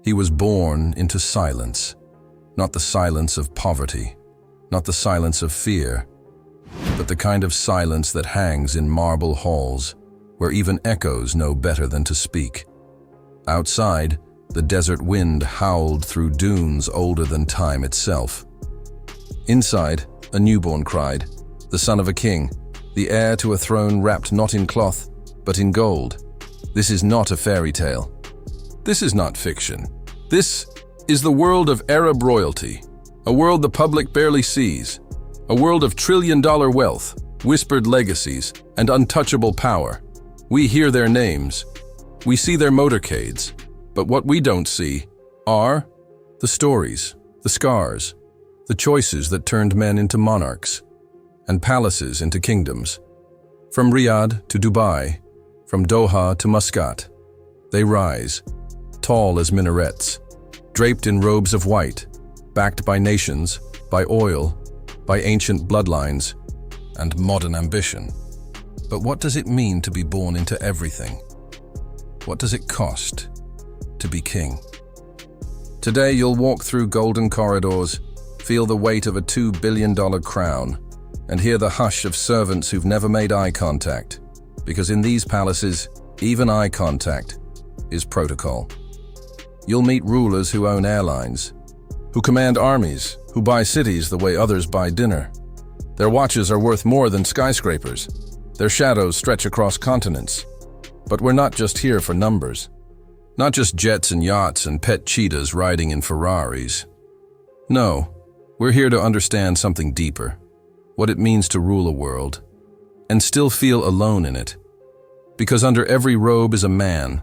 He was born into silence, not the silence of poverty, not the silence of fear, but the kind of silence that hangs in marble halls, where even echoes know better than to speak. Outside, the desert wind howled through dunes older than time itself. Inside, a newborn cried, the son of a king, the heir to a throne wrapped not in cloth, but in gold. This is not a fairy tale. This is not fiction. This is the world of Arab royalty, a world the public barely sees, a world of trillion-dollar wealth, whispered legacies, and untouchable power. We hear their names. We see their motorcades. But what we don't see are the stories, the scars, the choices that turned men into monarchs, and palaces into kingdoms. From Riyadh to Dubai, from Doha to Muscat, they rise, tall as minarets, draped in robes of white, backed by nations, by oil, by ancient bloodlines, and modern ambition. But what does it mean to be born into everything? What does it cost to be king? Today you'll walk through golden corridors, feel the weight of a $2 billion crown, and hear the hush of servants who've never made eye contact, because in these palaces, even eye contact is protocol. You'll meet rulers who own airlines, who command armies, who buy cities the way others buy dinner. Their watches are worth more than skyscrapers. Their shadows stretch across continents. But we're not just here for numbers. Not just jets and yachts and pet cheetahs riding in Ferraris. No, we're here to understand something deeper. What it means to rule a world, and still feel alone in it. Because under every robe is a man,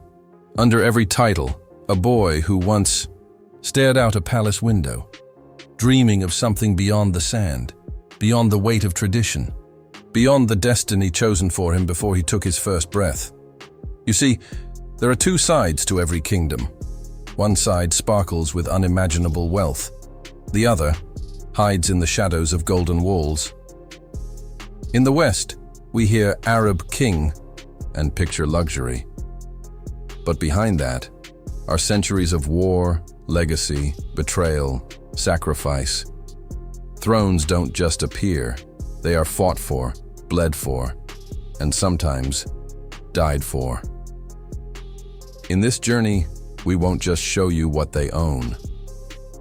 under every title, a boy who once stared out a palace window, dreaming of something beyond the sand, beyond the weight of tradition, beyond the destiny chosen for him before he took his first breath. You see, there are two sides to every kingdom. One side sparkles with unimaginable wealth. The other hides in the shadows of golden walls. In the West, we hear Arab king and picture luxury. But behind that are centuries of war, legacy, betrayal, sacrifice. Thrones don't just appear. They are fought for, bled for, and sometimes died for. In this journey, we won't just show you what they own.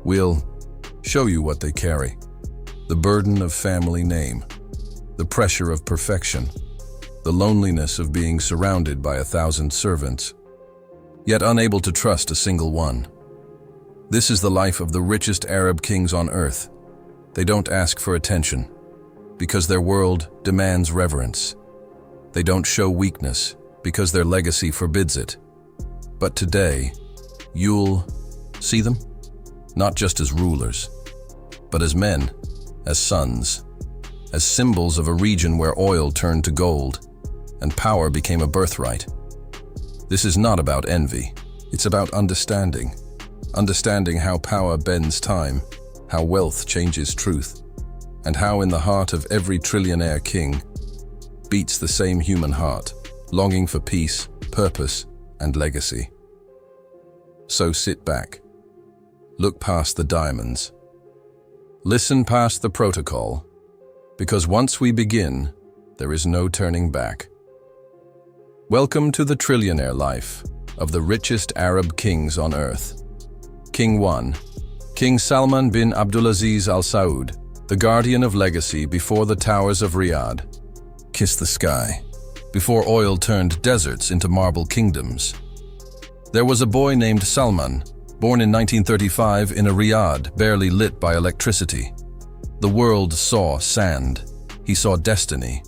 We'll show you what they carry. The burden of family name, the pressure of perfection, the loneliness of being surrounded by 1,000 servants, yet unable to trust a single one. This is the life of the richest Arab kings on earth. They don't ask for attention, because their world demands reverence. They don't show weakness, because their legacy forbids it. But today, you'll see them, not just as rulers, but as men, as sons, as symbols of a region where oil turned to gold and power became a birthright. This is not about envy. It's about understanding. Understanding how power bends time, how wealth changes truth, and how in the heart of every trillionaire king beats the same human heart, longing for peace, purpose, and legacy. So sit back. Look past the diamonds. Listen past the protocol, because once we begin, there is no turning back. Welcome to the trillionaire life of the richest Arab kings on earth. King 1. King Salman bin Abdulaziz Al Saud, the guardian of legacy before the towers of Riyadh kissed the sky, before oil turned deserts into marble kingdoms. There was a boy named Salman, born in 1935 in a Riyadh barely lit by electricity. The world saw sand. He saw destiny.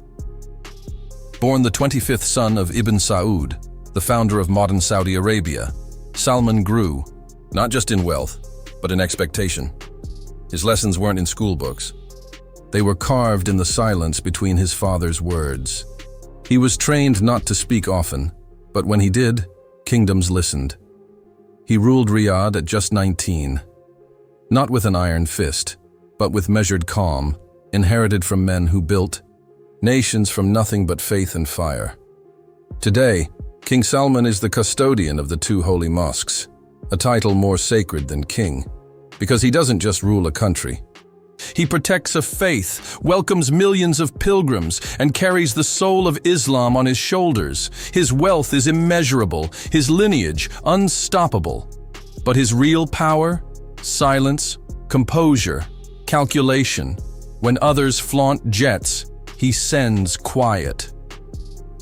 Born the 25th son of Ibn Saud, the founder of modern Saudi Arabia, Salman grew, not just in wealth, but in expectation. His lessons weren't in school books. They were carved in the silence between his father's words. He was trained not to speak often, but when he did, kingdoms listened. He ruled Riyadh at just 19, not with an iron fist, but with measured calm, inherited from men who built nations from nothing but faith and fire. Today, King Salman is the custodian of the two holy mosques, a title more sacred than king, because he doesn't just rule a country. He protects a faith, welcomes millions of pilgrims, and carries the soul of Islam on his shoulders. His wealth is immeasurable, his lineage unstoppable. But his real power? Silence, composure, calculation. When others flaunt jets, he sends quiet.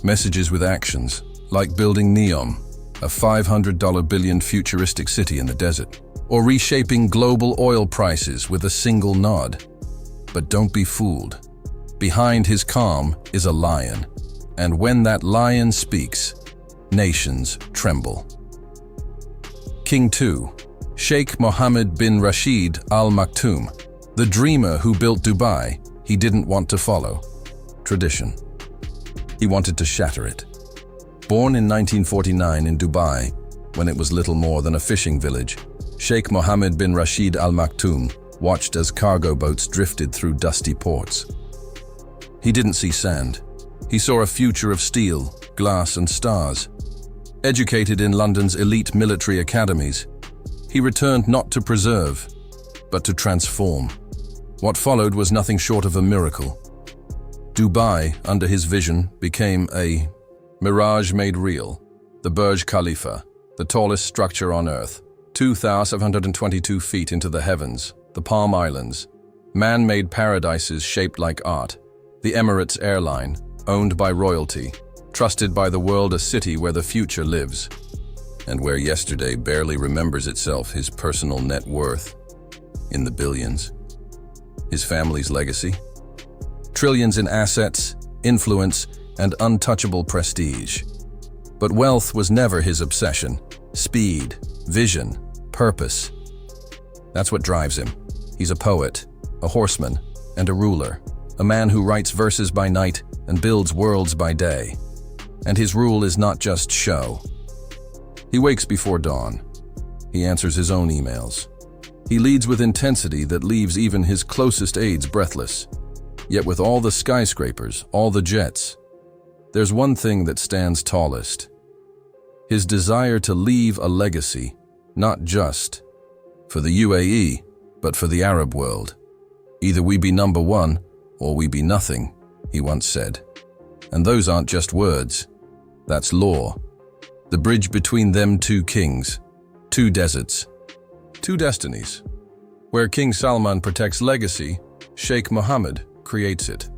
Messages with actions, like building Neom, a $500 billion futuristic city in the desert, or reshaping global oil prices with a single nod. But don't be fooled. Behind his calm is a lion, and when that lion speaks, nations tremble. King 2, Sheikh Mohammed bin Rashid Al Maktoum, the dreamer who built Dubai. He didn't want to follow tradition. He wanted to shatter it. Born in 1949 in Dubai, when it was little more than a fishing village, Sheikh Mohammed bin Rashid Al Maktoum watched as cargo boats drifted through dusty ports. He didn't see sand. He saw a future of steel, glass, and stars. Educated in London's elite military academies, he returned not to preserve, but to transform. What followed was nothing short of a miracle. Dubai, under his vision, became a mirage made real. The Burj Khalifa, the tallest structure on Earth, 2,722 feet into the heavens, the Palm Islands, man-made paradises shaped like art, the Emirates airline, owned by royalty, trusted by the world, a city where the future lives, and where yesterday barely remembers itself, his personal net worth in the billions. His family's legacy? Trillions in assets, influence, and untouchable prestige. But wealth was never his obsession. Speed, vision, purpose. That's what drives him. He's a poet, a horseman, and a ruler. A man who writes verses by night and builds worlds by day. And his rule is not just show. He wakes before dawn. He answers his own emails. He leads with intensity that leaves even his closest aides breathless. Yet with all the skyscrapers, all the jets, there's one thing that stands tallest. His desire to leave a legacy, not just for the UAE, but for the Arab world. Either we be number one, or we be nothing, he once said. And those aren't just words. That's law. The bridge between them two kings, two deserts, two destinies. Where King Salman protects legacy, Sheikh Mohammed creates it.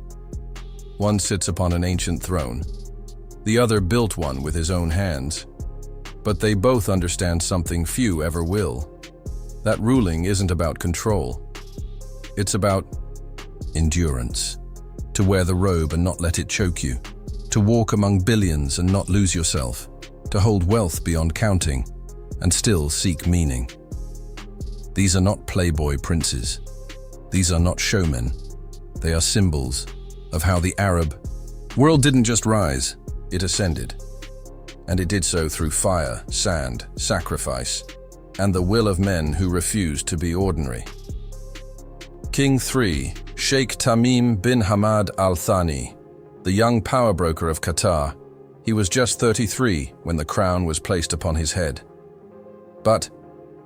One sits upon an ancient throne. The other built one with his own hands. But they both understand something few ever will. That ruling isn't about control. It's about endurance. To wear the robe and not let it choke you. To walk among billions and not lose yourself. To hold wealth beyond counting and still seek meaning. These are not playboy princes. These are not showmen. They are symbols of how the Arab world didn't just rise, it ascended. And it did so through fire, sand, sacrifice, and the will of men who refused to be ordinary. King 3, Sheikh Tamim bin Hamad Al Thani, the young power broker of Qatar. He was just 33 when the crown was placed upon his head. But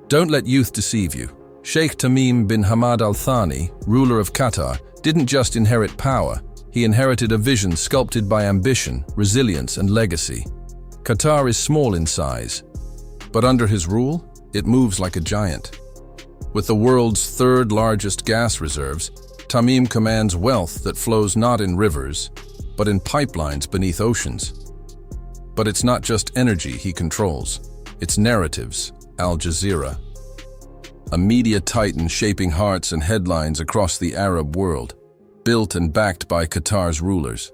don't let youth deceive you. Sheikh Tamim bin Hamad Al Thani, ruler of Qatar, didn't just inherit power. He inherited a vision sculpted by ambition, resilience, and legacy. Qatar is small in size, but under his rule, it moves like a giant. With the world's third largest gas reserves, Tamim commands wealth that flows not in rivers, but in pipelines beneath oceans. But it's not just energy he controls, it's narratives. Al Jazeera, a media titan shaping hearts and headlines across the Arab world, built and backed by Qatar's rulers,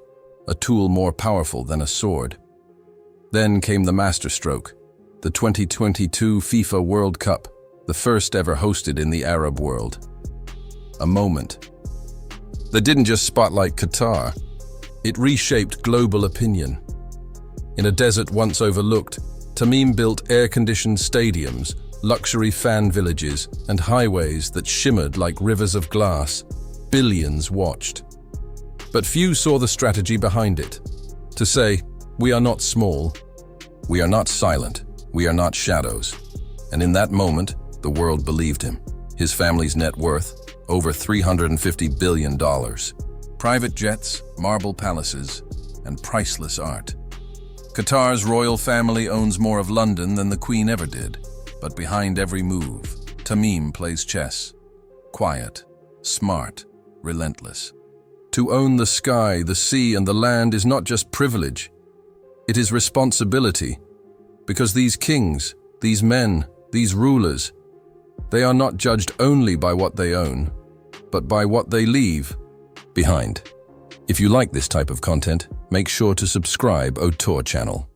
a tool more powerful than a sword. Then came the masterstroke, the 2022 FIFA World Cup, the first ever hosted in the Arab world. A moment that didn't just spotlight Qatar, it reshaped global opinion. In a desert once overlooked, Tamim built air-conditioned stadiums, luxury fan villages, and highways that shimmered like rivers of glass. Billions watched. But few saw the strategy behind it. To say, we are not small, we are not silent, we are not shadows. And in that moment, the world believed him. His family's net worth, over $350 billion. Private jets, marble palaces, and priceless art. Qatar's royal family owns more of London than the Queen ever did. But behind every move, Tamim plays chess. Quiet, smart, relentless. To own the sky, the sea, and the land is not just privilege. It is responsibility. Because these kings, these men, these rulers, they are not judged only by what they own, but by what they leave behind. If you like this type of content, make sure to subscribe to our channel.